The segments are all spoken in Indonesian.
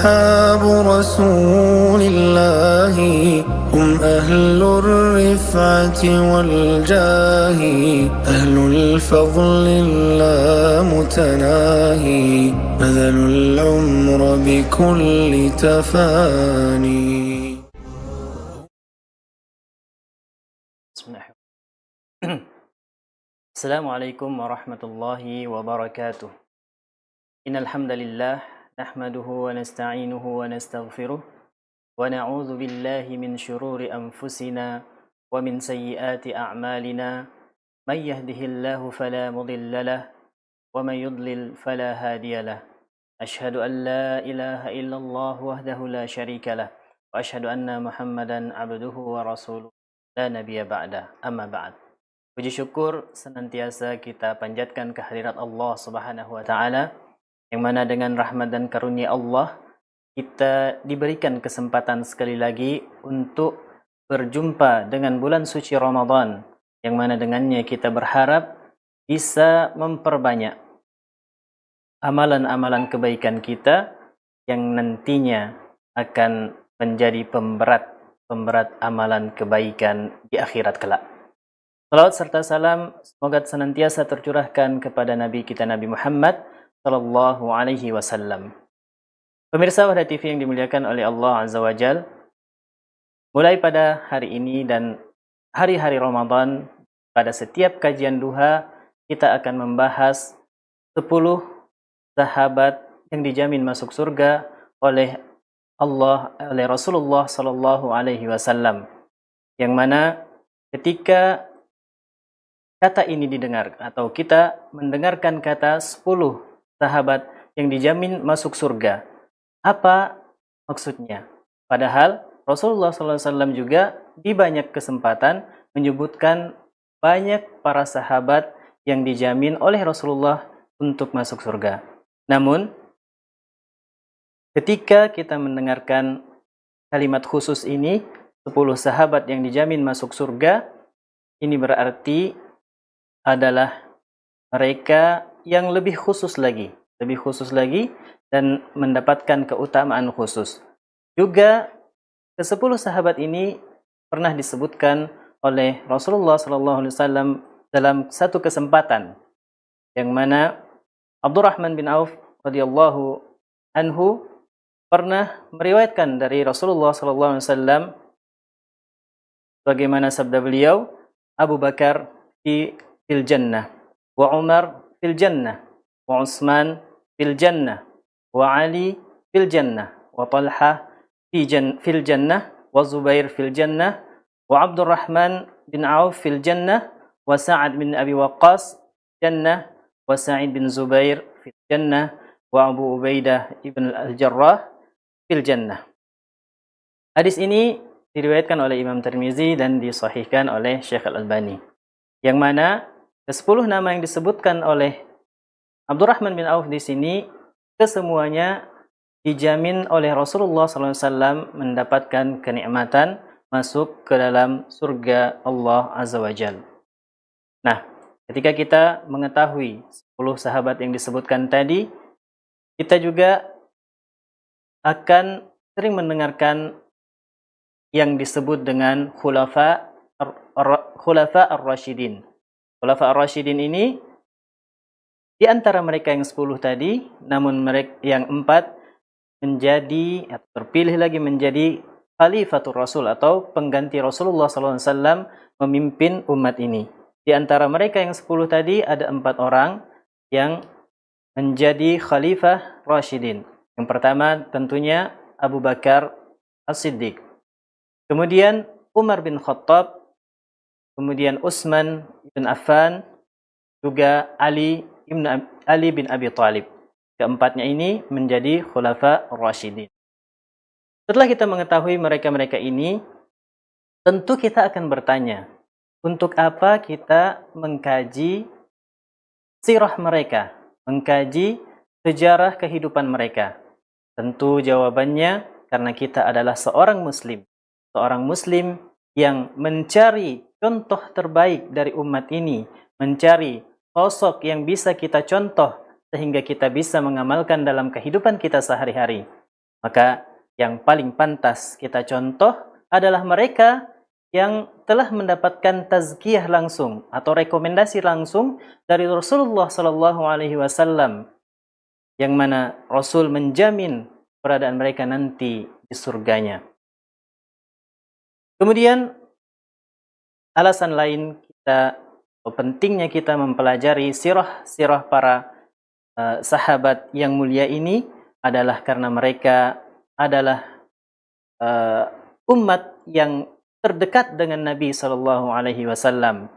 أصحاب رسول الله هم أهل الرفعة والجاه أهل الفضل اللامتناهي بذلوا العمر بكل تفاني. Assalamualaikum warahmatullahi wabarakatuh. Innal hamdalillah nahmaduhu wa nasta'inuhu wa nastaghfiruh wa na'udzu billahi min shururi anfusina wa min sayyiati a'malina may yahdihillahu fala mudilla lahu wa may yudlil fala hadiya lahu. Ashhadu an la ilaha illallah wahdahu la syarika lah wa ashhadu anna Muhammadan abduhu wa rasuluh la nabiyya ba'da. Amma ba'd. Puji syukur senantiasa kita panjatkan kehadirat Allah Subhanahu wa taala, yang mana dengan rahmat dan karunia Allah kita diberikan kesempatan sekali lagi untuk berjumpa dengan bulan suci Ramadan, yang mana dengannya kita berharap bisa memperbanyak amalan-amalan kebaikan kita yang nantinya akan menjadi pemberat amalan kebaikan di akhirat kelak. Salawat serta salam semoga senantiasa tercurahkan kepada Nabi kita Nabi Muhammad sallallahu alaihi wasallam. Pemirsa Wahda TV yang dimuliakan oleh Allah Azza wa Jal, mulai pada hari ini dan hari-hari Ramadan, pada setiap kajian duha kita akan membahas 10 sahabat yang dijamin masuk surga oleh Allah, oleh Rasulullah sallallahu alaihi wasallam. Yang mana ketika kata ini didengar atau kita mendengarkan kata 10 sahabat yang dijamin masuk surga, apa maksudnya? Padahal Rasulullah SAW juga di banyak kesempatan menyebutkan banyak para sahabat yang dijamin oleh Rasulullah untuk masuk surga. Namun ketika kita mendengarkan kalimat khusus ini, 10 sahabat yang dijamin masuk surga, ini berarti adalah mereka yang lebih khusus lagi dan mendapatkan keutamaan khusus. Juga ke-10 sahabat ini pernah disebutkan oleh Rasulullah SAW dalam satu kesempatan, yang mana Abdurrahman bin Auf radhiyallahu anhu pernah meriwayatkan dari Rasulullah SAW bagaimana sabda beliau, Abu Bakar fil jannah, wa Umar fil jannah, wa Utsman fil jannah, wa Ali fil jannah, wa Talha fil jannah, wa Zubair fil jannah, wa Abdurrahman bin Auf fil jannah, wa Sa'ad bin Abi Waqqas jannah, wa Sa'id bin Zubair fil jannah, wa Abu Ubaidah ibn al-Jarrah fil jannah. Hadis ini diriwayatkan oleh Imam Tirmizi dan disahihkan oleh Syekh Al-Albani, yang mana ke-10 nama yang disebutkan oleh Abdurrahman bin Auf di sini kesemuanya dijamin oleh Rasulullah SAW mendapatkan kenikmatan masuk ke dalam surga Allah Azza wa Jalla. Nah, ketika kita mengetahui 10 sahabat yang disebutkan tadi, kita juga akan sering mendengarkan yang disebut dengan khulafa ar-rasyidin. Khulafa ar-rasyidin ini di antara mereka yang 10 tadi, namun mereka yang 4 menjadi atau terpilih lagi menjadi khalifatul Rasul atau pengganti Rasulullah SAW memimpin umat ini. Di antara mereka yang 10 tadi ada 4 orang yang menjadi khalifah rasyidin. Yang pertama tentunya Abu Bakar As-Siddiq. Kemudian Umar bin Khattab, kemudian Utsman bin Affan, juga Ali bin Abi Thalib. Keempatnya ini menjadi khulafa ar-rasyidin. Setelah kita mengetahui mereka-mereka ini, tentu kita akan bertanya, untuk apa kita mengkaji sirah mereka, mengkaji sejarah kehidupan mereka? Tentu jawabannya karena kita adalah seorang muslim yang mencari contoh terbaik dari umat ini, mencari sosok yang bisa kita contoh sehingga kita bisa mengamalkan dalam kehidupan kita sehari-hari. Maka yang paling pantas kita contoh adalah mereka yang telah mendapatkan tazkiyah langsung atau rekomendasi langsung dari Rasulullah Sallallahu Alaihi Wasallam, yang mana Rasul menjamin keberadaan mereka nanti di surganya. Kemudian alasan lain kita, atau pentingnya kita mempelajari sirah para sahabat yang mulia ini adalah karena mereka adalah umat yang terdekat dengan Nabi Sallallahu Alaihi Wasallam.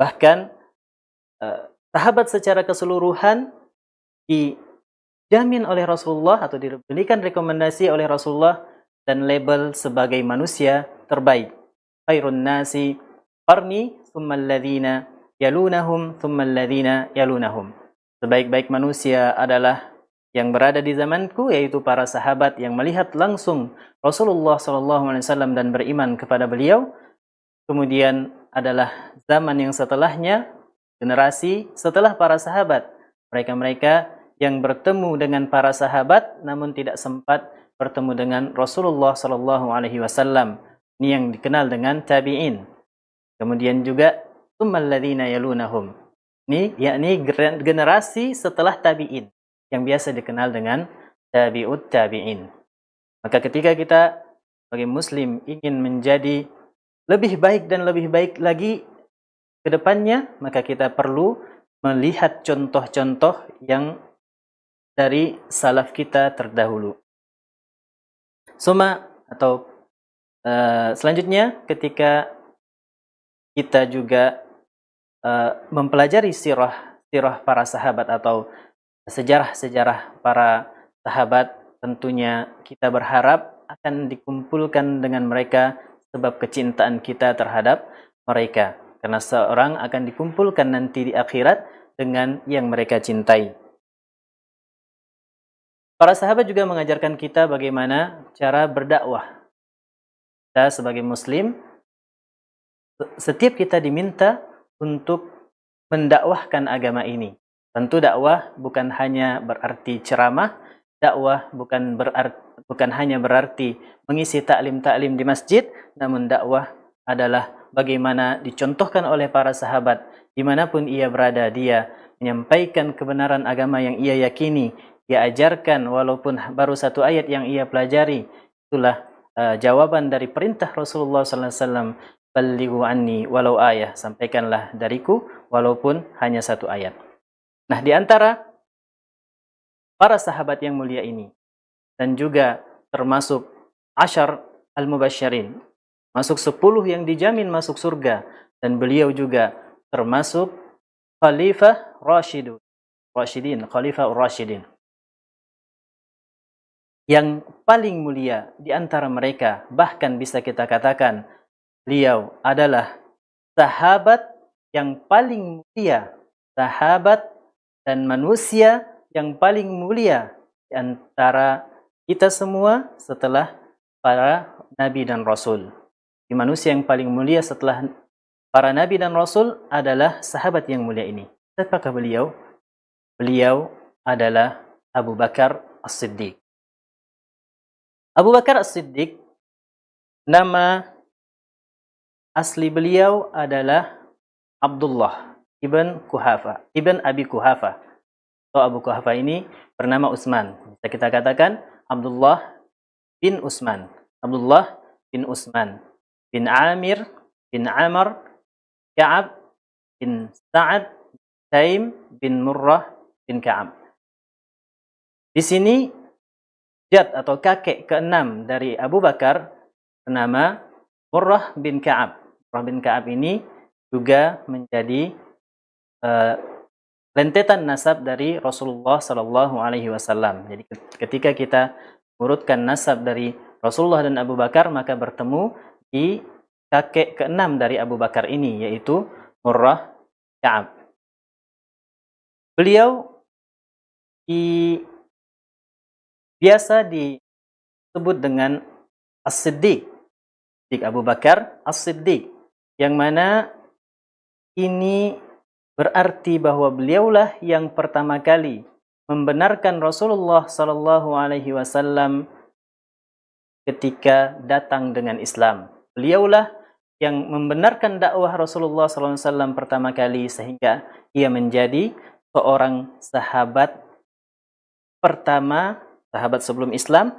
Bahkan sahabat secara keseluruhan dijamin oleh Rasulullah atau diberikan rekomendasi oleh Rasulullah dan label sebagai manusia terbaik. Khairun nasi qarni thumma alladhina yalunahum thumma alladhina yalunahum. Sebaik-baik manusia adalah yang berada di zamanku, yaitu para sahabat yang melihat langsung Rasulullah SAW dan beriman kepada beliau. Kemudian adalah zaman yang setelahnya, generasi setelah para sahabat, mereka-mereka yang bertemu dengan para sahabat namun tidak sempat bertemu dengan Rasulullah SAW. Ini yang dikenal dengan tabi'in. Kemudian juga tsummal ladzina yalunahum. Ini yakni generasi setelah tabi'in, yang biasa dikenal dengan tabi'ut tabi'in. Maka ketika kita sebagai muslim ingin menjadi lebih baik dan lebih baik lagi ke depannya, maka kita perlu melihat contoh-contoh yang dari salaf kita terdahulu. Selanjutnya, ketika kita juga mempelajari sirah para sahabat atau sejarah-sejarah para sahabat, tentunya kita berharap akan dikumpulkan dengan mereka sebab kecintaan kita terhadap mereka. Karena seorang akan dikumpulkan nanti di akhirat dengan yang mereka cintai. Para sahabat juga mengajarkan kita bagaimana cara berdakwah. Kita sebagai muslim, setiap kita diminta untuk mendakwahkan agama ini. Tentu dakwah bukan hanya berarti ceramah, dakwah bukan hanya berarti mengisi taklim-taklim di masjid, namun dakwah adalah bagaimana dicontohkan oleh para sahabat, dimanapun ia berada, dia menyampaikan kebenaran agama yang ia yakini, dia ajarkan walaupun baru satu ayat yang ia pelajari. Itulah jawaban dari perintah Rasulullah SAW, ballighu anni walau ayah, sampaikanlah dariku walaupun hanya satu ayat. Nah, di antara para sahabat yang mulia ini, dan juga termasuk Ashar al-Mubasysyirin, masuk 10 yang dijamin masuk surga, dan beliau juga termasuk Khalifah Rashidin, Khalifah Rashidin. Yang paling mulia di antara mereka, bahkan bisa kita katakan beliau adalah sahabat yang paling mulia, sahabat dan manusia yang paling mulia di antara kita semua setelah para nabi dan rasul. Di manusia yang paling mulia setelah para nabi dan rasul adalah sahabat yang mulia ini. Siapakah beliau? Beliau adalah Abu Bakar As-Siddiq. Abu Bakar As-Siddiq, nama asli beliau adalah Abdullah ibn Abi Kuhafa. Atau Abu Kuhafa ini bernama Utsman. Bisa kita katakan Abdullah bin Utsman. Abdullah bin Utsman bin Amir bin Amr, Ka'ab bin Sa'ad, Taim bin Murrah bin Ka'ab. Di sini jad atau kakek keenam dari Abu Bakar bernama Murrah bin Ka'ab. Murrah bin Ka'ab ini juga menjadi lentetan nasab dari Rasulullah Sallallahu Alaihi Wasallam. Jadi ketika kita urutkan nasab dari Rasulullah dan Abu Bakar, maka bertemu di kakek keenam dari Abu Bakar ini, yaitu Murrah Ka'ab. Beliau biasa disebut dengan As-Siddiq, Abu Bakar As-Siddiq, yang mana ini berarti bahwa beliaulah yang pertama kali membenarkan Rasulullah sallallahu alaihi wasallam ketika datang dengan Islam. Beliaulah yang membenarkan dakwah Rasulullah sallallahu alaihi wasallam pertama kali sehingga ia menjadi seorang sahabat pertama, sahabat sebelum Islam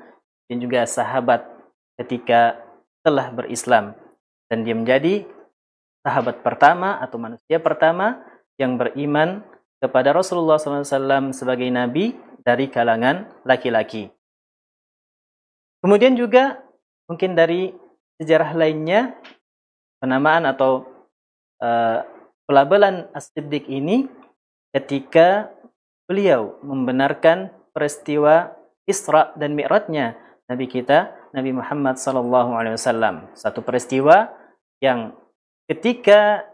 dan juga sahabat ketika telah berislam, dan dia menjadi sahabat pertama atau manusia pertama yang beriman kepada Rasulullah SAW sebagai nabi dari kalangan laki-laki. Kemudian juga mungkin dari sejarah lainnya, penamaan atau pelabelan As-Siddiq ini ketika beliau membenarkan peristiwa Isra dan Mi'rajnya Nabi kita Nabi Muhammad SAW. Satu peristiwa yang ketika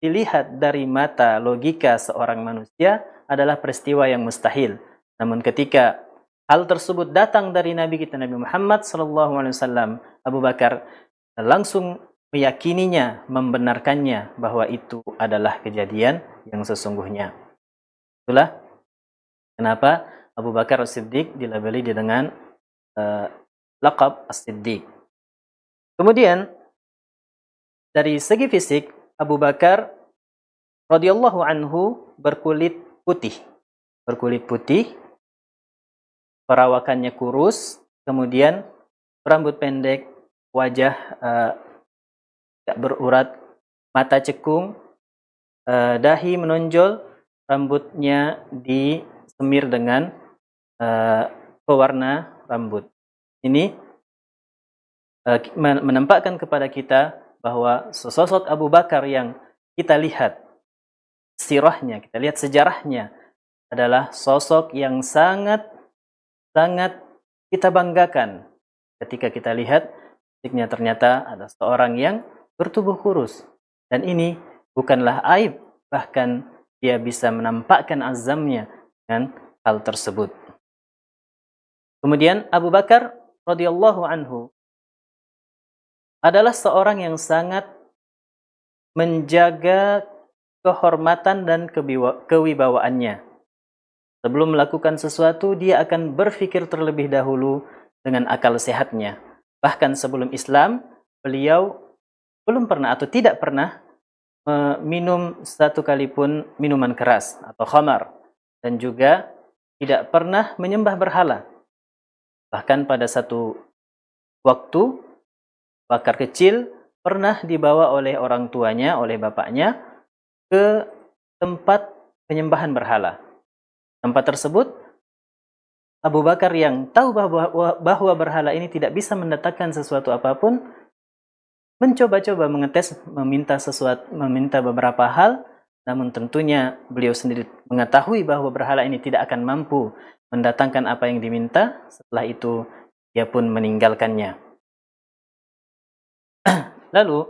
dilihat dari mata logika seorang manusia adalah peristiwa yang mustahil. Namun ketika hal tersebut datang dari Nabi kita Nabi Muhammad SAW, Abu Bakar langsung meyakininya, membenarkannya bahwa itu adalah kejadian yang sesungguhnya. Itulah kenapa Abu Bakar As-Siddiq dilabeli dengan laqab As-Siddiq. Kemudian dari segi fisik, Abu Bakar radhiyallahu anhu berkulit putih. Perawakannya kurus, kemudian rambut pendek, wajah tidak berurat, mata cekung, dahi menonjol, rambutnya disemir dengan pewarna rambut. Ini menampakkan kepada kita bahwa sosok Abu Bakar yang kita lihat sirahnya, kita lihat sejarahnya adalah sosok yang sangat kita banggakan ketika kita lihat fisiknya ternyata ada seorang yang bertubuh kurus, dan ini bukanlah aib, bahkan dia bisa menampakkan azamnya dengan hal tersebut. Kemudian Abu Bakar radhiyallahu anhu adalah seorang yang sangat menjaga kehormatan dan kewibawaannya. Sebelum melakukan sesuatu, dia akan berpikir terlebih dahulu dengan akal sehatnya. Bahkan sebelum Islam, beliau belum pernah atau tidak pernah minum satu kali pun minuman keras atau khamar, dan juga tidak pernah menyembah berhala. Bahkan pada satu waktu, Bakar kecil pernah dibawa oleh orang tuanya, oleh bapaknya, ke tempat penyembahan berhala. Tempat tersebut, Abu Bakar yang tahu bahwa berhala ini tidak bisa mendatangkan sesuatu apapun, mencoba-coba mengetes, meminta beberapa hal, namun tentunya beliau sendiri mengetahui bahwa berhala ini tidak akan mampu mendatangkan apa yang diminta. Setelah itu, dia pun meninggalkannya. Lalu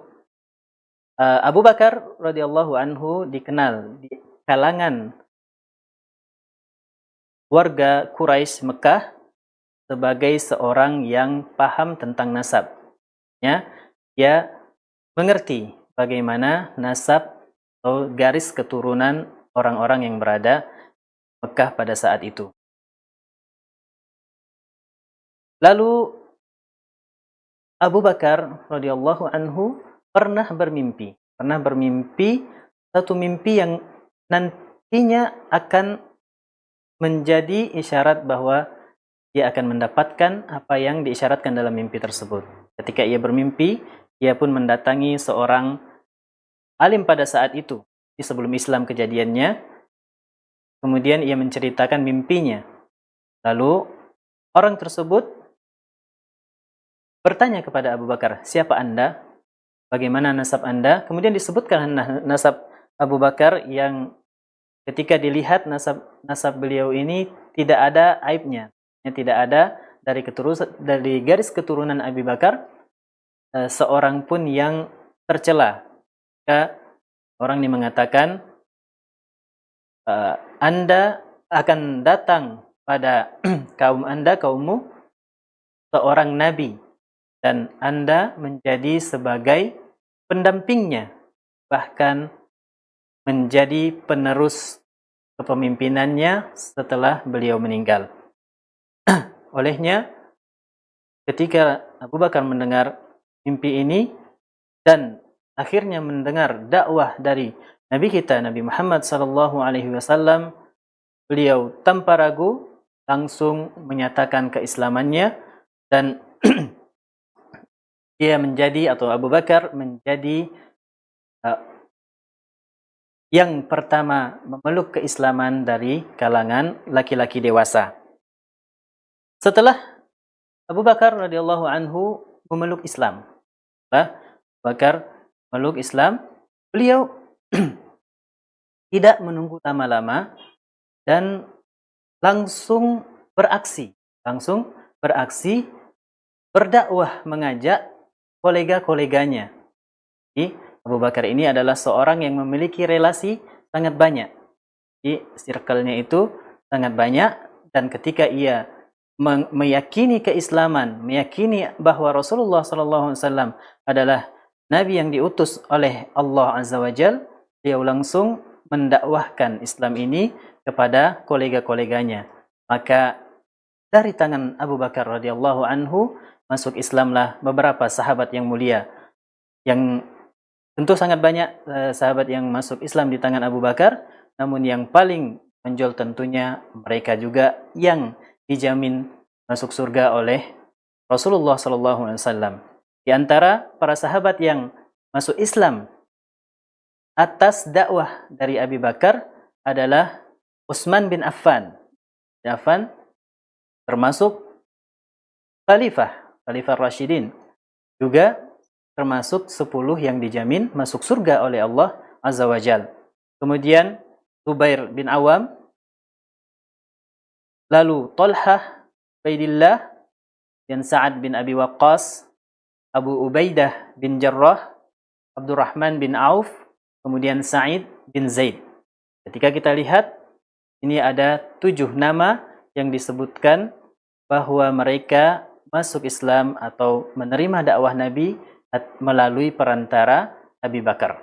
Abu Bakar radhiyallahu anhu dikenal di kalangan warga Quraisy Mekah sebagai seorang yang paham tentang nasab. Dia mengerti bagaimana nasab atau garis keturunan orang-orang yang berada Mekah pada saat itu. Lalu Abu Bakar radhiyallahu anhu pernah bermimpi satu mimpi yang nantinya akan menjadi isyarat bahwa dia akan mendapatkan apa yang diisyaratkan dalam mimpi tersebut. Ketika ia bermimpi, ia pun mendatangi seorang alim pada saat itu, di sebelum Islam kejadiannya. Kemudian ia menceritakan mimpinya. Lalu orang tersebut bertanya kepada Abu Bakar, siapa Anda? Bagaimana nasab Anda? Kemudian disebutkan nasab Abu Bakar yang ketika dilihat nasab beliau ini tidak ada aibnya. Tidak ada dari garis keturunan Abu Bakar seorang pun yang tercela. Orang ini mengatakan, Anda akan datang pada kaummu, seorang nabi, dan Anda menjadi sebagai pendampingnya, bahkan menjadi penerus kepemimpinannya setelah beliau meninggal. Olehnya, ketika Abu Bakar mendengar mimpi ini dan akhirnya mendengar dakwah dari Nabi kita Nabi Muhammad SAW, beliau tanpa ragu langsung menyatakan keislamannya dan dia menjadi, atau Abu Bakar menjadi yang pertama memeluk keislaman dari kalangan laki-laki dewasa. Setelah Abu Bakar radhiyallahu anhu memeluk Islam, setelah Abu Bakar memeluk Islam, beliau tidak menunggu lama-lama dan langsung beraksi, berdakwah, mengajak kolega-koleganya. Jadi, Abu Bakar ini adalah seorang yang memiliki relasi sangat banyak. Di circle-nya itu sangat banyak, dan ketika ia meyakini keislaman, meyakini bahwa Rasulullah SAW adalah Nabi yang diutus oleh Allah Azza wa Jal, beliau langsung mendakwahkan Islam ini kepada kolega-koleganya. Maka dari tangan Abu Bakar radhiyallahu anhu masuk Islamlah beberapa sahabat yang mulia, yang tentu sangat banyak sahabat yang masuk Islam di tangan Abu Bakar, namun yang paling menonjol tentunya mereka juga yang dijamin masuk surga oleh Rasulullah SAW. Di antara para sahabat yang masuk Islam atas dakwah dari Abu Bakar adalah Utsman bin Affan. Affan termasuk Khalifah Rasyidin, juga termasuk 10 yang dijamin masuk surga oleh Allah Azza wa Jal. Kemudian Zubair bin Awam, lalu Talhah, Ubaidillah, dan Sa'ad bin Abi Waqqas, Abu Ubaidah bin Jarrah, Abdurrahman bin Auf, kemudian Sa'id bin Zaid. Ketika kita lihat, ini ada 7 nama yang disebutkan bahwa mereka masuk Islam atau menerima dakwah Nabi melalui perantara Abu Bakar.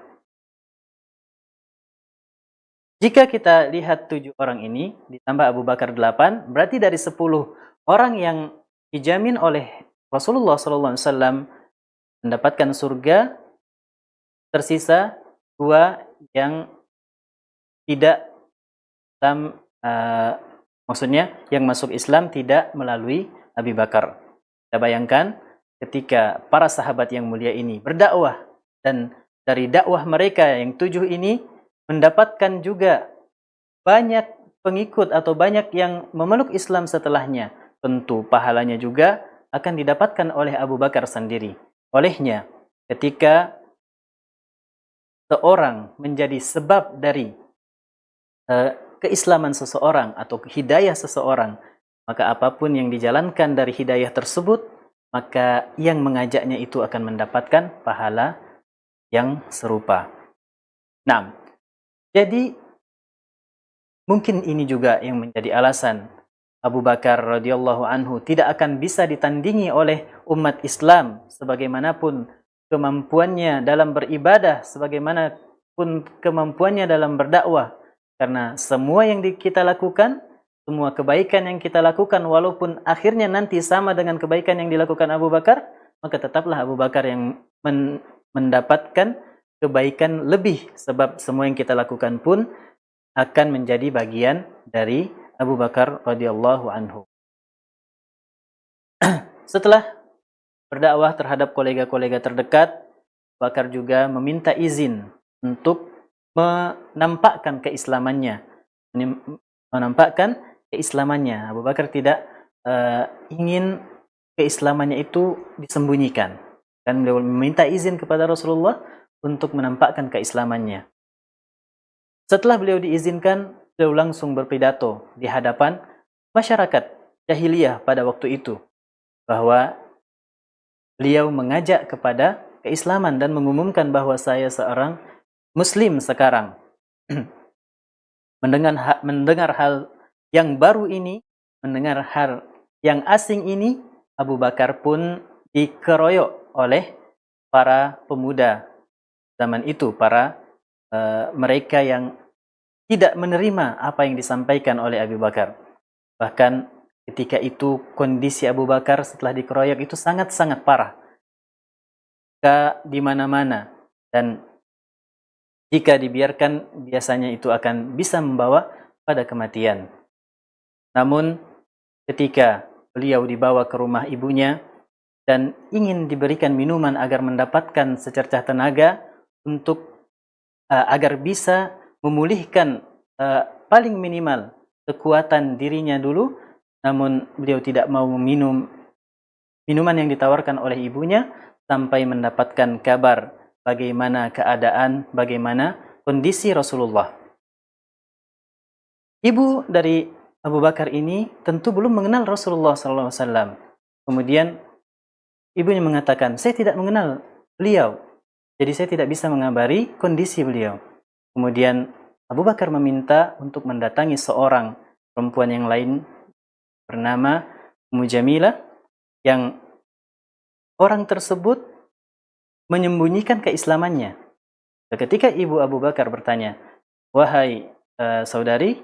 Jika kita lihat 7 orang ini ditambah Abu Bakar 8, berarti dari 10 orang yang dijamin oleh Rasulullah SAW mendapatkan surga, tersisa 2 yang tidak Islam, maksudnya yang masuk Islam tidak melalui Abu Bakar. Kita bayangkan ketika para sahabat yang mulia ini berdakwah, dan dari dakwah mereka yang 7 ini mendapatkan juga banyak pengikut atau banyak yang memeluk Islam setelahnya, tentu pahalanya juga akan didapatkan oleh Abu Bakar sendiri. Olehnya, ketika seorang menjadi sebab dari keislaman seseorang atau hidayah seseorang, maka apapun yang dijalankan dari hidayah tersebut, maka yang mengajaknya itu akan mendapatkan pahala yang serupa. Nah, jadi mungkin ini juga yang menjadi alasan Abu Bakar radhiyallahu anhu tidak akan bisa ditandingi oleh umat Islam sebagaimanapun kemampuannya dalam beribadah, sebagaimanapun kemampuannya dalam berdakwah. Karena semua yang kita lakukan, semua kebaikan yang kita lakukan, walaupun akhirnya nanti sama dengan kebaikan yang dilakukan Abu Bakar, maka tetaplah Abu Bakar yang mendapatkan kebaikan lebih, sebab semua yang kita lakukan pun akan menjadi bagian dari Abu Bakar radhiyallahu anhu. Setelah berdakwah terhadap kolega-kolega terdekat, Abu Bakar juga meminta izin untuk menampakkan keislamannya. Abu Bakar tidak ingin keislamannya itu disembunyikan, dan beliau meminta izin kepada Rasulullah untuk menampakkan keislamannya. Setelah beliau diizinkan, beliau langsung berpidato di hadapan masyarakat jahiliyah pada waktu itu, bahwa beliau mengajak kepada keislaman dan mengumumkan bahwa saya seorang Muslim sekarang. Mendengar hal yang baru ini, mendengar hal yang asing ini, Abu Bakar pun dikeroyok oleh para pemuda zaman itu, mereka yang tidak menerima apa yang disampaikan oleh Abu Bakar. Bahkan ketika itu kondisi Abu Bakar setelah dikeroyok itu sangat-sangat parah. Di mana-mana, dan jika dibiarkan biasanya itu akan bisa membawa pada kematian. Namun ketika beliau dibawa ke rumah ibunya dan ingin diberikan minuman agar mendapatkan secercah tenaga untuk agar bisa memulihkan paling minimal kekuatan dirinya dulu, namun beliau tidak mau meminum minuman yang ditawarkan oleh ibunya sampai mendapatkan kabar bagaimana keadaan, bagaimana kondisi Rasulullah. Ibu dari Abu Bakar ini tentu belum mengenal Rasulullah SAW. Kemudian ibunya mengatakan, saya tidak mengenal beliau, jadi saya tidak bisa mengabari kondisi beliau. Kemudian Abu Bakar meminta untuk mendatangi seorang perempuan yang lain bernama Ummu Jamilah, yang orang tersebut menyembunyikan keislamannya. Ketika ibu Abu Bakar bertanya, wahai saudari,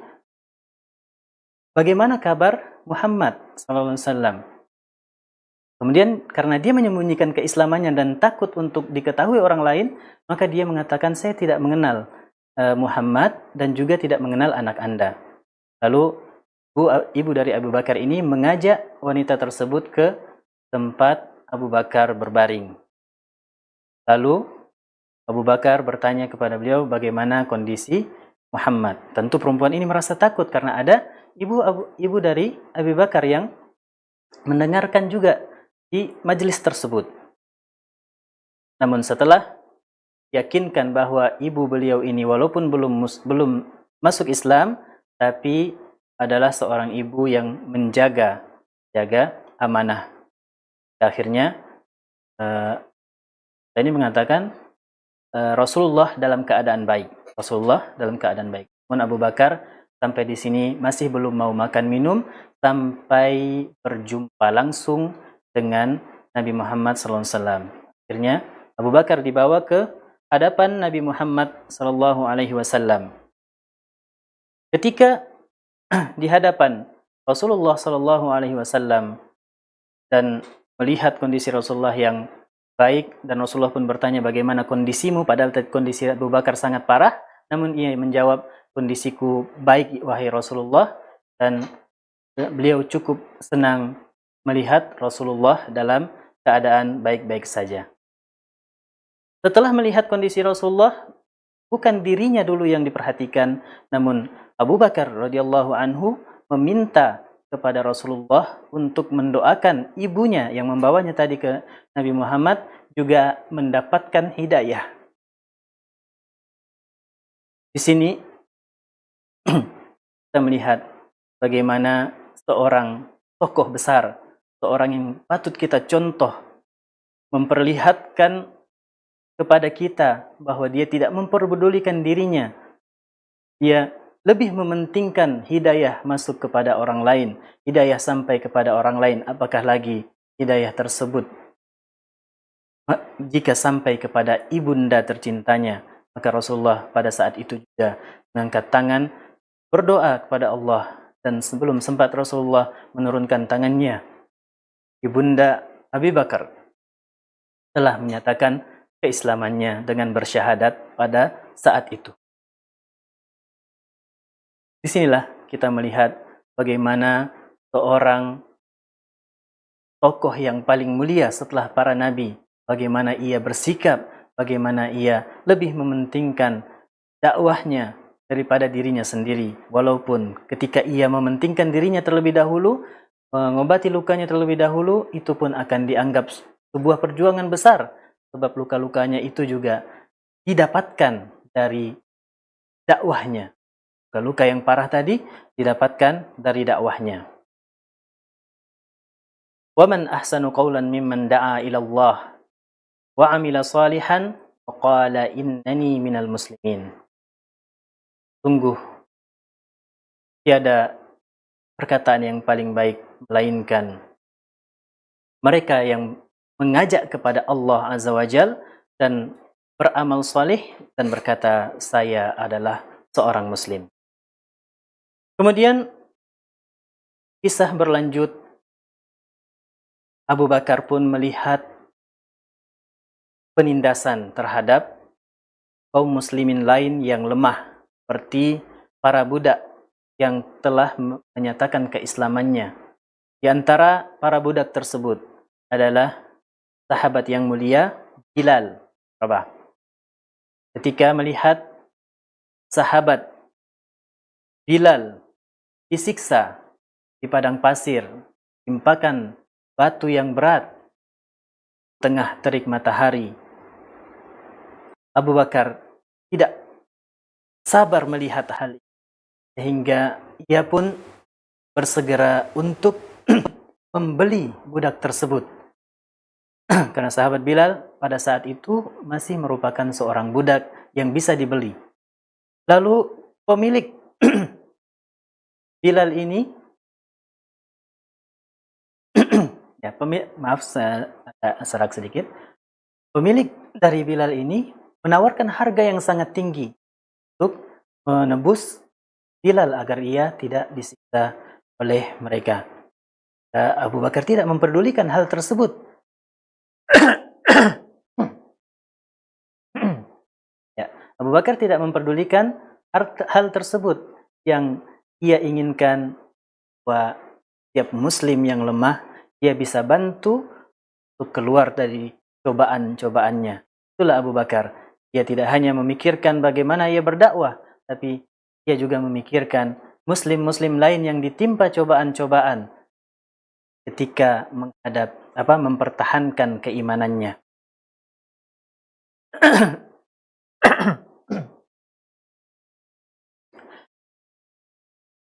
bagaimana kabar Muhammad SAW? Kemudian karena dia menyembunyikan keislamannya dan takut untuk diketahui orang lain, maka dia mengatakan, saya tidak mengenal Muhammad dan juga tidak mengenal anak Anda. Lalu ibu dari Abu Bakar ini mengajak wanita tersebut ke tempat Abu Bakar berbaring. Lalu Abu Bakar bertanya kepada beliau bagaimana kondisi Muhammad. Tentu perempuan ini merasa takut karena ada ibu dari Abu Bakar yang mendengarkan juga di majelis tersebut. Namun setelah yakinkan bahwa ibu beliau ini walaupun belum masuk Islam, tapi adalah seorang ibu yang menjaga amanah. Akhirnya ini mengatakan Rasulullah dalam keadaan baik. Rasulullah dalam keadaan baik. Namun Abu Bakar sampai di sini masih belum mau makan minum sampai berjumpa langsung dengan Nabi Muhammad SAW. Akhirnya Abu Bakar dibawa ke hadapan Nabi Muhammad SAW. Ketika di hadapan Rasulullah SAW dan melihat kondisi Rasulullah yang baik, dan Rasulullah pun bertanya bagaimana kondisimu, padahal kondisi Abu Bakar sangat parah, namun ia menjawab, kondisiku baik wahai Rasulullah, dan beliau cukup senang melihat Rasulullah dalam keadaan baik-baik saja. Setelah melihat kondisi Rasulullah, bukan dirinya dulu yang diperhatikan, namun Abu Bakar radhiyallahu anhu meminta kepada Rasulullah untuk mendoakan ibunya yang membawanya tadi ke Nabi Muhammad juga mendapatkan hidayah. Di sini kita melihat bagaimana seorang tokoh besar, seorang yang patut kita contoh, memperlihatkan kepada kita bahwa dia tidak memperdulikan dirinya. Dia lebih mementingkan hidayah masuk kepada orang lain, hidayah sampai kepada orang lain, apakah lagi hidayah tersebut jika sampai kepada ibunda tercintanya. Maka Rasulullah pada saat itu juga mengangkat tangan berdoa kepada Allah, dan sebelum sempat Rasulullah menurunkan tangannya, ibunda Abu Bakar telah menyatakan keislamannya dengan bersyahadat pada saat itu. Disinilah kita melihat bagaimana seorang tokoh yang paling mulia setelah para nabi, bagaimana ia bersikap, bagaimana ia lebih mementingkan dakwahnya daripada dirinya sendiri. Walaupun ketika ia mementingkan dirinya terlebih dahulu, mengobati lukanya terlebih dahulu, itu pun akan dianggap sebuah perjuangan besar. Sebab luka-lukanya itu juga didapatkan dari dakwahnya. Luka yang parah tadi didapatkan dari dakwahnya. وَمَنْ أَحْسَنُ قَوْلًا مِمَّنْ دَعَا إِلَى اللَّهِ وَعَمِلَ صَالِحًا وَقَالَ إِنَّنِي مِنَ الْمُسْلِمِينَ. Sungguh tiada perkataan yang paling baik melainkan mereka yang mengajak kepada Allah Azza wa Jal dan beramal salih dan berkata, saya adalah seorang muslim. Kemudian kisah berlanjut, Abu Bakar pun melihat penindasan terhadap kaum muslimin lain yang lemah, seperti para budak yang telah menyatakan keislamannya. Di antara para budak tersebut adalah sahabat yang mulia Bilal Rabah. Ketika melihat sahabat Bilal disiksa di padang pasir, timpakan batu yang berat tengah terik matahari, Abu Bakar tidak sabar melihat hal ini, sehingga ia pun bersegera untuk membeli budak tersebut. Karena sahabat Bilal pada saat itu masih merupakan seorang budak yang bisa dibeli. Lalu pemilik Bilal ini, ya maaf saya agak serak sedikit, pemilik dari Bilal ini menawarkan harga yang sangat tinggi untuk menebus Bilal agar ia tidak disiksa oleh mereka. Abu Bakar tidak memperdulikan hal tersebut. Ya, Abu Bakar tidak memperdulikan hal tersebut. Yang ia inginkan bahwa setiap muslim yang lemah, ia bisa bantu untuk keluar dari cobaan-cobaannya. Itulah Abu Bakar. Ia tidak hanya memikirkan bagaimana ia berdakwah, tapi ia juga memikirkan muslim-muslim lain yang ditimpa cobaan-cobaan ketika mempertahankan keimanannya.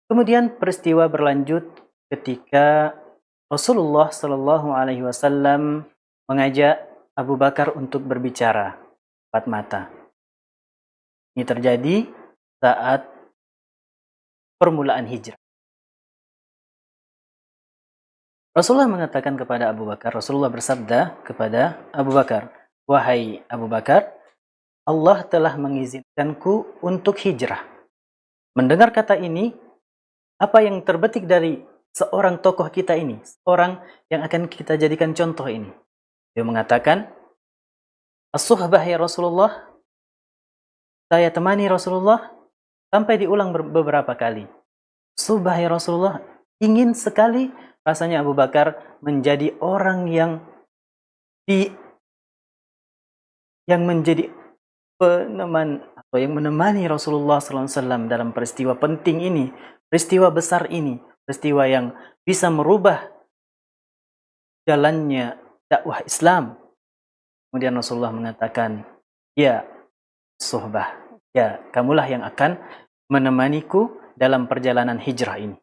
Kemudian peristiwa berlanjut ketika Rasulullah Shallallahu Alaihi Wasallam mengajak Abu Bakar untuk berbicara empat mata. Ini terjadi saat permulaan hijrah. Rasulullah mengatakan kepada Abu Bakar, Rasulullah bersabda kepada Abu Bakar, "Wahai Abu Bakar, Allah telah mengizinkanku untuk hijrah." Mendengar kata ini, apa yang terbetik dari seorang tokoh kita ini, seorang yang akan kita jadikan contoh ini? Dia mengatakan, "As-suhbah ya Rasulullah." Saya temani Rasulullah sampai diulang beberapa kali. "Suhbah ya Rasulullah." Ingin sekali rasanya Abu Bakar menjadi orang yang menjadi peneman atau yang menemani Rasulullah SAW dalam peristiwa penting ini, peristiwa besar ini, peristiwa yang bisa merubah jalannya dakwah Islam. Kemudian Rasulullah mengatakan, "Ya suhbah, ya kamulah yang akan menemaniku dalam perjalanan hijrah ini."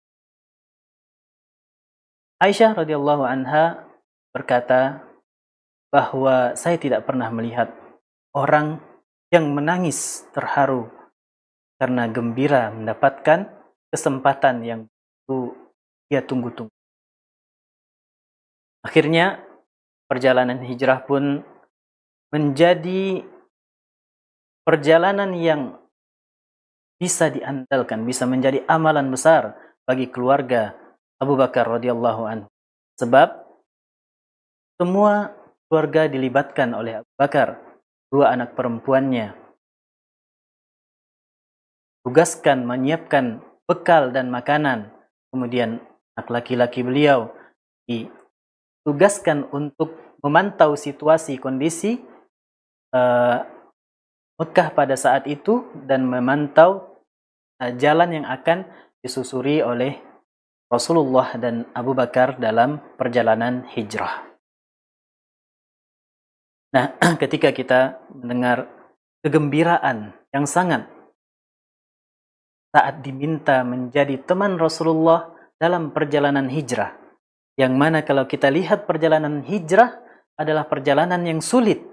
Aisyah radhiyallahu anha berkata bahwa saya tidak pernah melihat orang yang menangis terharu karena gembira mendapatkan kesempatan yang dia tunggu-tunggu. Akhirnya perjalanan hijrah pun menjadi perjalanan yang bisa diandalkan, bisa menjadi amalan besar bagi keluarga Abu Bakar radhiyallahu anhu. Sebab semua keluarga dilibatkan oleh Abu Bakar. Dua anak perempuannya tugaskan menyiapkan bekal dan makanan. Kemudian anak laki-laki beliau ditugaskan untuk memantau situasi kondisi Mekah pada saat itu dan memantau jalan yang akan disusuri oleh Rasulullah dan Abu Bakar dalam perjalanan hijrah. Nah, ketika kita mendengar kegembiraan yang sangat saat diminta menjadi teman Rasulullah dalam perjalanan hijrah, yang mana kalau kita lihat perjalanan hijrah adalah perjalanan yang sulit.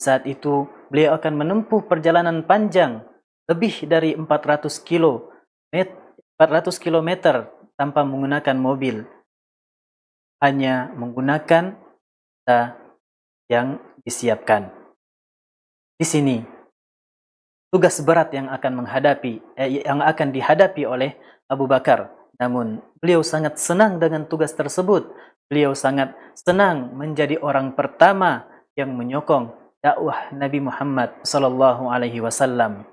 Saat itu beliau akan menempuh perjalanan panjang lebih dari 400 kilometer tanpa menggunakan mobil, hanya menggunakan yang disiapkan. Di sini tugas berat yang akan dihadapi oleh Abu Bakar. Namun beliau sangat senang dengan tugas tersebut. Beliau sangat senang menjadi orang pertama yang menyokong dakwah Nabi Muhammad sallallahu alaihi wasallam.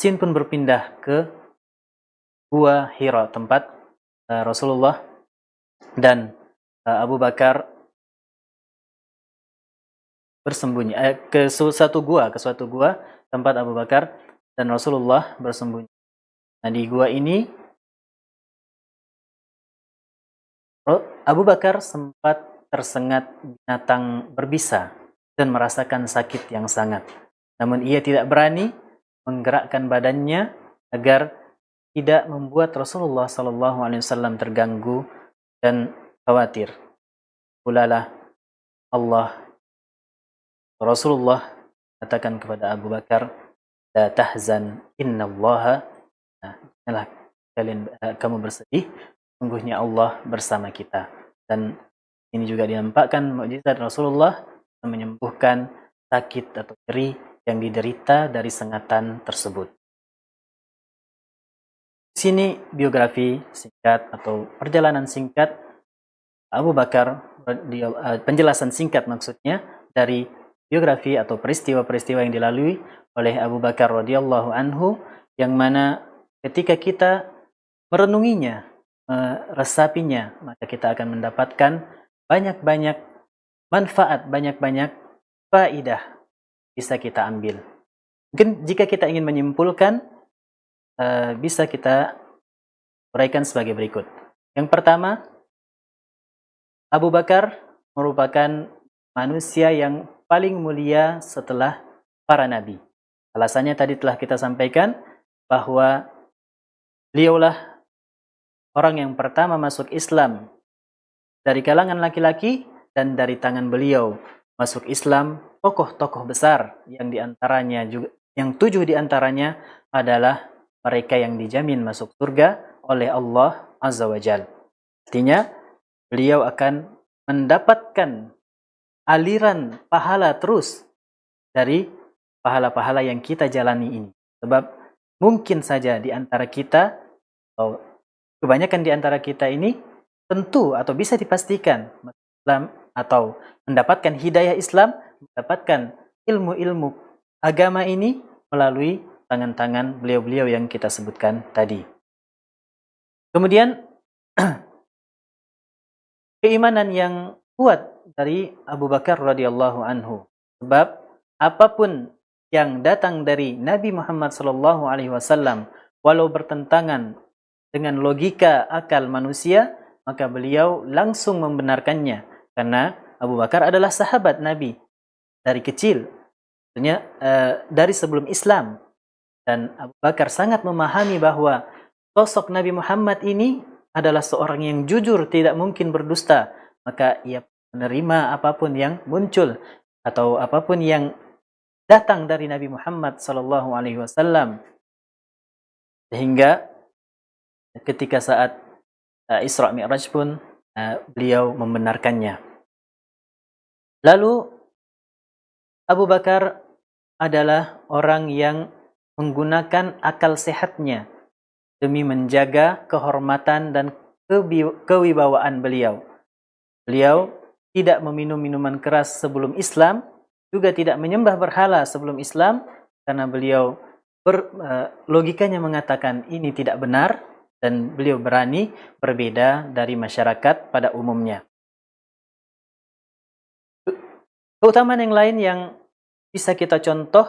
Sin pun berpindah ke Gua Hira, tempat Rasulullah dan Abu Bakar bersembunyi ke suatu gua tempat Abu Bakar dan Rasulullah bersembunyi. Nah, di gua ini Abu Bakar sempat tersengat binatang berbisa dan merasakan sakit yang sangat. Namun ia tidak berani menggerakkan badannya agar tidak membuat Rasulullah sallallahu alaihi wasallam terganggu dan khawatir. Ulalah Rasulullah katakan kepada Abu Bakar, "La tahzan, innallaha," nah, janganlah kamu bersedih, sungguhnya Allah bersama kita. Dan ini juga dinampakkan mukjizat Rasulullah menyembuhkan sakit atau nyeri yang diderita dari sengatan tersebut. Di sini biografi singkat atau perjalanan singkat Abu Bakar, penjelasan singkat maksudnya dari biografi atau peristiwa-peristiwa yang dilalui oleh Abu Bakar radhiyallahu anhu, yang mana ketika kita merenunginya, meresapinya, maka kita akan mendapatkan banyak-banyak manfaat, banyak-banyak faidah bisa kita ambil. Mungkin jika kita ingin menyimpulkan, bisa kita uraikan sebagai berikut. Yang pertama, Abu Bakar merupakan manusia yang paling mulia setelah para nabi. Alasannya tadi telah kita sampaikan bahwa beliaulah orang yang pertama masuk Islam dari kalangan laki-laki, dan dari tangan beliau masuk Islam tokoh-tokoh besar yang diantaranya juga, yang 7 diantaranya adalah mereka yang dijamin masuk surga oleh Allah Azza wa Jalla. Artinya beliau akan mendapatkan aliran pahala terus dari pahala-pahala yang kita jalani ini. Sebab mungkin saja di antara kita, atau kebanyakan di antara kita ini, tentu atau bisa dipastikan Islam atau mendapatkan hidayah Islam, mendapatkan ilmu-ilmu agama ini melalui tangan-tangan beliau-beliau yang kita sebutkan tadi. Kemudian keimanan yang kuat dari Abu Bakar radhiyallahu anhu, sebab apapun yang datang dari Nabi Muhammad sallallahu alaihi wasallam, walau bertentangan dengan logika akal manusia, maka beliau langsung membenarkannya, karena Abu Bakar adalah sahabat Nabi dari kecil, tentunya dari sebelum Islam, dan Abu Bakar sangat memahami bahwa sosok Nabi Muhammad ini adalah seorang yang jujur, tidak mungkin berdusta, maka ia menerima apapun yang muncul atau apapun yang datang dari Nabi Muhammad sallallahu alaihi wasallam. Sehingga ketika saat Isra Mi'raj pun beliau membenarkannya. Lalu Abu Bakar adalah orang yang menggunakan akal sehatnya demi menjaga kehormatan dan kewibawaan beliau. Beliau tidak meminum minuman keras sebelum Islam, juga tidak menyembah berhala sebelum Islam, karena beliau logikanya mengatakan ini tidak benar, dan beliau berani berbeda dari masyarakat pada umumnya. Keutamaan yang lain yang bisa kita contoh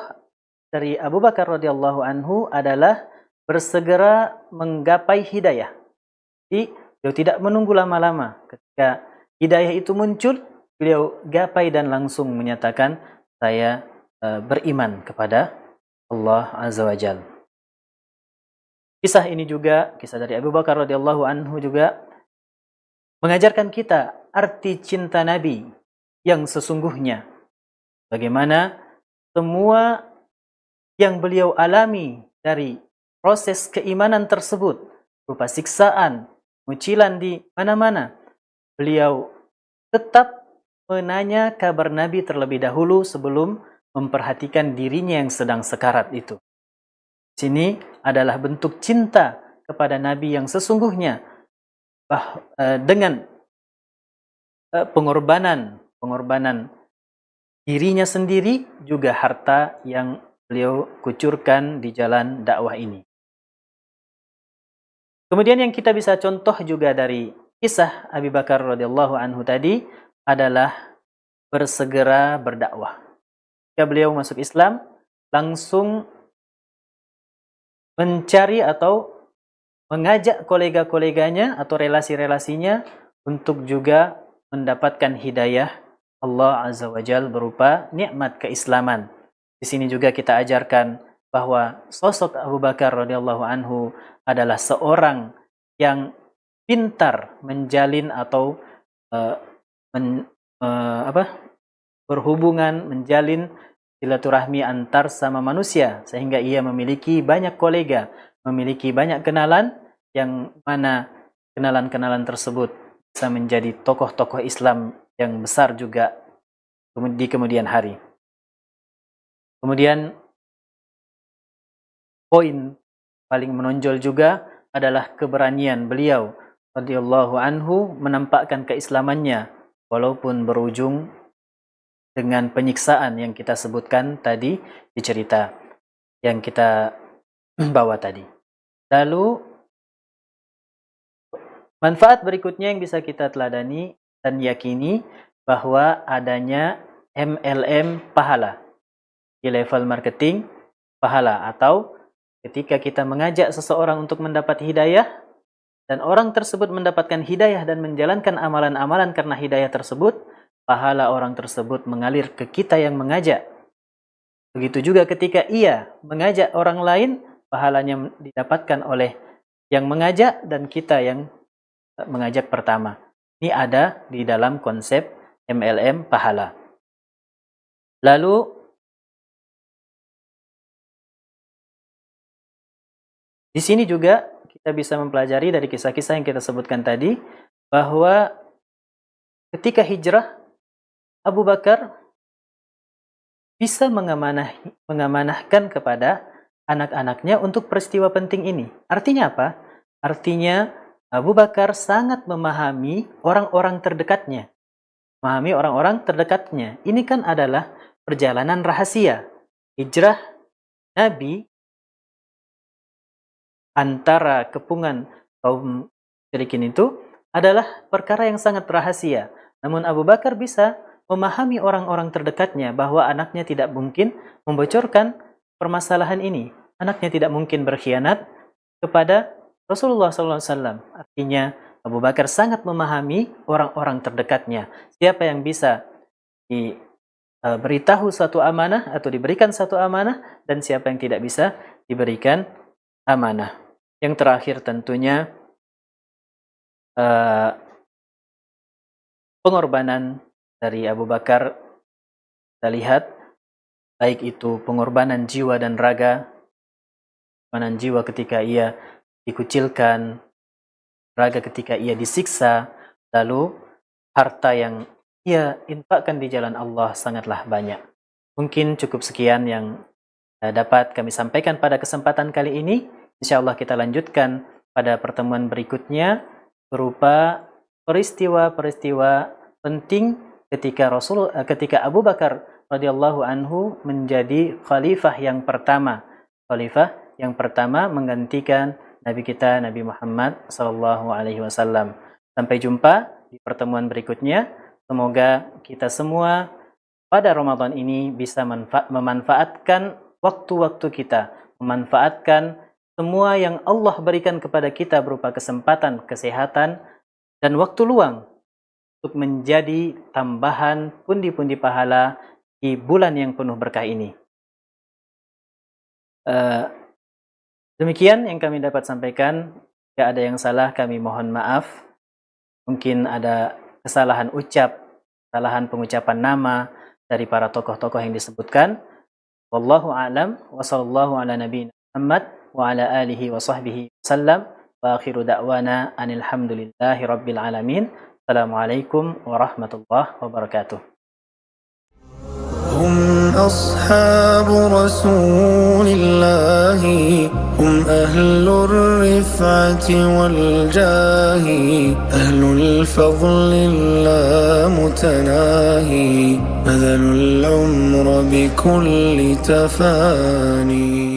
dari Abu Bakar radhiyallahu anhu adalah bersegera menggapai hidayah. Jadi beliau tidak menunggu lama-lama. Ketika hidayah itu muncul, beliau gapai dan langsung menyatakan, saya beriman kepada Allah Azza wa Jalla. Kisah ini juga, kisah dari Abu Bakar radhiyallahu anhu juga mengajarkan kita arti cinta Nabi yang sesungguhnya. Bagaimana semua yang beliau alami dari proses keimanan tersebut, berupa siksaan, ucilan di mana-mana, beliau tetap menanya kabar Nabi terlebih dahulu sebelum memperhatikan dirinya yang sedang sekarat itu. Sini adalah bentuk cinta kepada Nabi yang sesungguhnya dengan pengorbanan dirinya sendiri juga harta yang beliau kucurkan di jalan dakwah ini. Kemudian yang kita bisa contoh juga dari kisah Abu Bakar radhiyallahu anhu tadi adalah bersegera berdakwah. Ketika beliau masuk Islam, langsung mencari atau mengajak kolega-koleganya atau relasi-relasinya untuk juga mendapatkan hidayah Allah Azza wa Jalla berupa nikmat keislaman. Di sini juga kita ajarkan bahwa sosok Abu Bakar radhiyallahu anhu adalah seorang yang pintar menjalin atau berhubungan, menjalin silaturahmi antar sama manusia, sehingga ia memiliki banyak kolega, memiliki banyak kenalan, yang mana kenalan-kenalan tersebut bisa menjadi tokoh-tokoh Islam yang besar juga di kemudian hari. Kemudian poin paling menonjol juga adalah keberanian beliau radhiyallahu anhu menampakkan keislamannya walaupun berujung dengan penyiksaan yang kita sebutkan tadi di cerita yang kita bawa tadi. Lalu manfaat berikutnya yang bisa kita teladani dan yakini bahwa adanya MLM pahala di level marketing pahala, atau ketika kita mengajak seseorang untuk mendapat hidayah dan orang tersebut mendapatkan hidayah dan menjalankan amalan-amalan karena hidayah tersebut, pahala orang tersebut mengalir ke kita yang mengajak. Begitu juga ketika ia mengajak orang lain, pahalanya didapatkan oleh yang mengajak dan kita yang mengajak pertama. Ini ada di dalam konsep MLM pahala. Lalu di sini juga kita bisa mempelajari dari kisah-kisah yang kita sebutkan tadi bahwa ketika hijrah Abu Bakar bisa mengamanahkan kepada anak-anaknya untuk peristiwa penting ini. Artinya apa? Artinya Abu Bakar sangat memahami orang-orang terdekatnya. Ini kan adalah perjalanan rahasia. Hijrah Nabi antara kepungan kaum musyrikin itu adalah perkara yang sangat rahasia. Namun Abu Bakar bisa memahami orang-orang terdekatnya bahwa anaknya tidak mungkin membocorkan permasalahan ini. Anaknya tidak mungkin berkhianat kepada Rasulullah SAW. Artinya Abu Bakar sangat memahami orang-orang terdekatnya. Siapa yang bisa diberitahu satu amanah atau diberikan satu amanah, dan siapa yang tidak bisa diberikan amanah. Yang terakhir tentunya pengorbanan dari Abu Bakar. Kita lihat baik itu pengorbanan jiwa dan raga. Pengorbanan jiwa ketika ia dikucilkan, raga ketika ia disiksa, lalu harta yang ia infakkan di jalan Allah sangatlah banyak. Mungkin cukup sekian yang dapat kami sampaikan pada kesempatan kali ini. InsyaAllah kita lanjutkan pada pertemuan berikutnya berupa peristiwa-peristiwa penting ketika Abu Bakar radhiyallahu anhu menjadi khalifah yang pertama. Khalifah yang pertama menggantikan Nabi kita Nabi Muhammad SAW. Sampai jumpa di pertemuan berikutnya. Semoga kita semua pada Ramadan ini bisa memanfaatkan waktu-waktu kita, memanfaatkan semua yang Allah berikan kepada kita berupa kesempatan, kesehatan, dan waktu luang untuk menjadi tambahan pundi-pundi pahala di bulan yang penuh berkah ini. Demikian yang kami dapat sampaikan. Jika ada yang salah, kami mohon maaf. Mungkin ada kesalahan ucap, kesalahan pengucapan nama dari para tokoh-tokoh yang disebutkan. Wallahu a'lam wa sallallahu ala nabiyina Muhammad wa ala alihi wa sahbihi sallam. Wa akhiru da'wana anil hamdulillahi rabbil alamin. Assalamualaikum warahmatullahi wabarakatuh. هم أصحاب رسول الله هم أهل الرفعة والجاه أهل الفضل اللامتناهي بذلوا العمر بكل تفاني